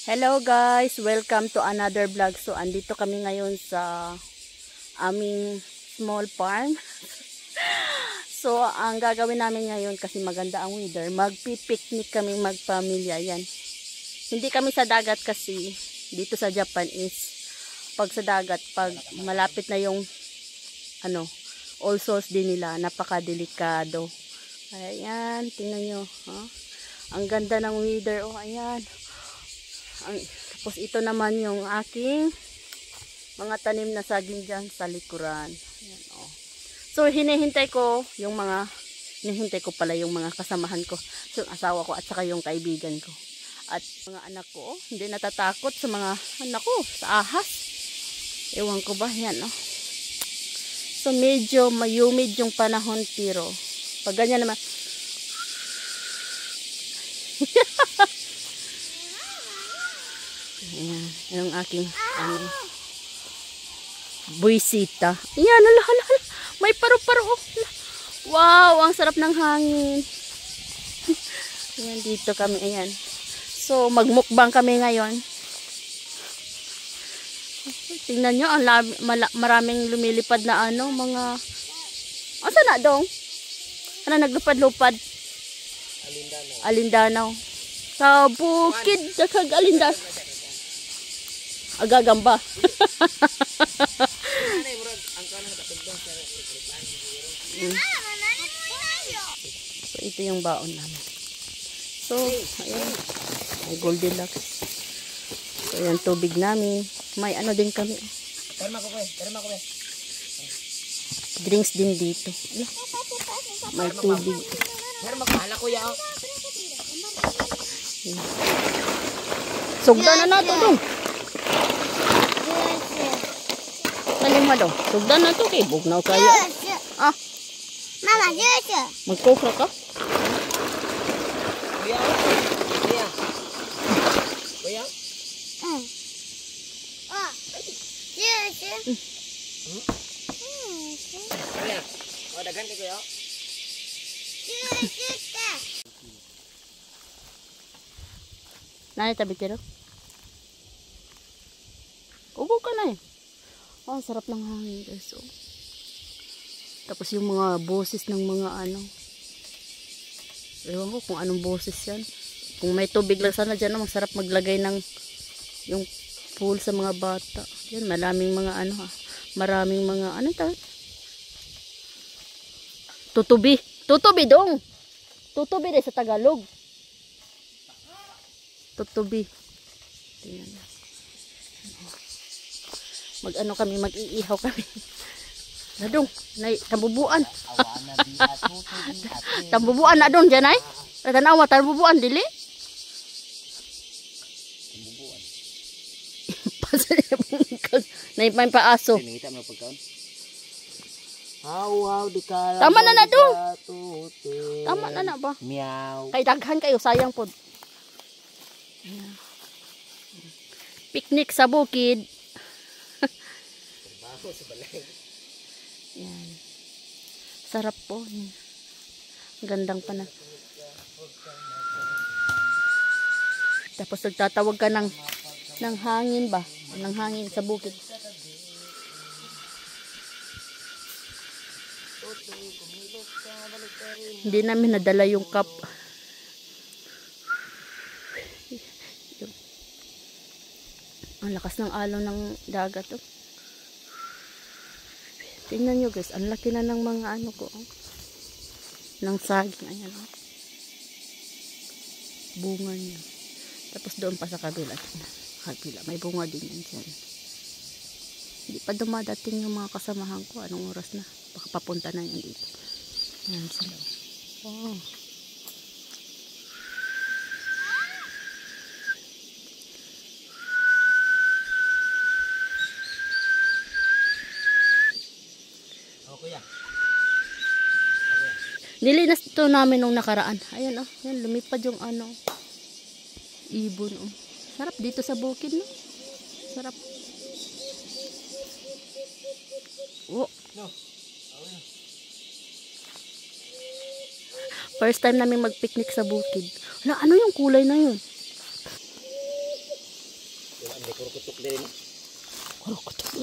Hello guys, welcome to another vlog. So andito kami ngayon sa aming small farm. So ang gagawin namin ngayon kasi maganda ang weather, magpi-picnic kami magpamilya. Yan. Hindi kami sa dagat kasi dito sa Japan is pag sa dagat, pag malapit na yung all souls din nila, napakadelikado. Ayan, tingnan nyo. Huh? Ang ganda ng weather. Oh, ayan. Tapos ito naman yung aking mga tanim na saging dyan sa likuran. Ayan, oh. So hinihintay ko yung pala yung mga kasamahan ko. So yung asawa ko at saka yung kaibigan ko. At mga anak ko, hindi natatakot sa mga anak ko, sa ahas. Ewan ko ba, yan, oh. So medyo mayumid yung panahon, pero pag ganyan naman ayan, yung aking buwisita. Ayan, hala, may paru-paro. Wow, ang sarap ng hangin. Ayan, dito kami, ayan. So, magmukbang kami ngayon. Tingnan nyo, maraming lumilipad na mga... Asa na dong? Ano, naglupad-lupad? Alindanaw. Sa bukid, dakag Alindanaw. Agagamba. So, ito yung baon namin. So, ayan. May Goldilocks. So, ayan, tubig namin. May ano din kami. Drinks din dito. May tubig. Sugda na nato dong. Talima daw. Sugda na to kay bugnaw kayo. Ah. Mama, juice. Magkokra ka? Kuya? Oh. Juice. Oh, dagan kay kuya. Juice. Nani tabi tiro? Ubo ka na eh. Oh, ang sarap ng hangin guys. Oh. Tapos yung mga boses ng mga ewan ko kung anong boses yan. Kung may tubig lang sana dyan, masarap maglagay ng yung pool sa mga bata. Yan, maraming mga maraming mga tutubi. Tutubi dong. Tutubi din sa Tagalog. Tutubi. Tingnan. Kami, mag-iihaw kami. Nadong, tambubuan. Tambubuan na dong dyan ay. Tanawa, tambubuan, dili? Tambubuan. Pasal niya bungkag. Naipay paaso. Nangita mo pagkaon? Wow, di ka. Tama na dong. Tama na ba? Meow. Kay daghan kayo, sayang po. Picnic sa bukid. Yan. Sarap po. Gandang pa na. Tapos nagtatawag ka ng hangin ba? Ng hangin sa bukid. Hindi namin nadala yung cup. Ang lakas ng alon ng dagat. Oh. Tingnan nyo guys, ang laki na ng mga ko. Oh. Ng saging. Ayan. Oh. Bunga niya. Tapos doon pa sa kabila. May bunga din yan dyan. Hindi pa dumadating yung mga kasamahan ko. Anong oras na? Baka papunta na yan dito. Ayan sila. Oh. Nilinas to namin nung nakaraan. Ayan oh, yan lumipad yung ibon oh. Sarap dito sa bukid no. Sarap. Oh. First time namin mag-picnic sa bukid. Ano yung kulay na yun? Hindi ko kutok din. Kurukutok.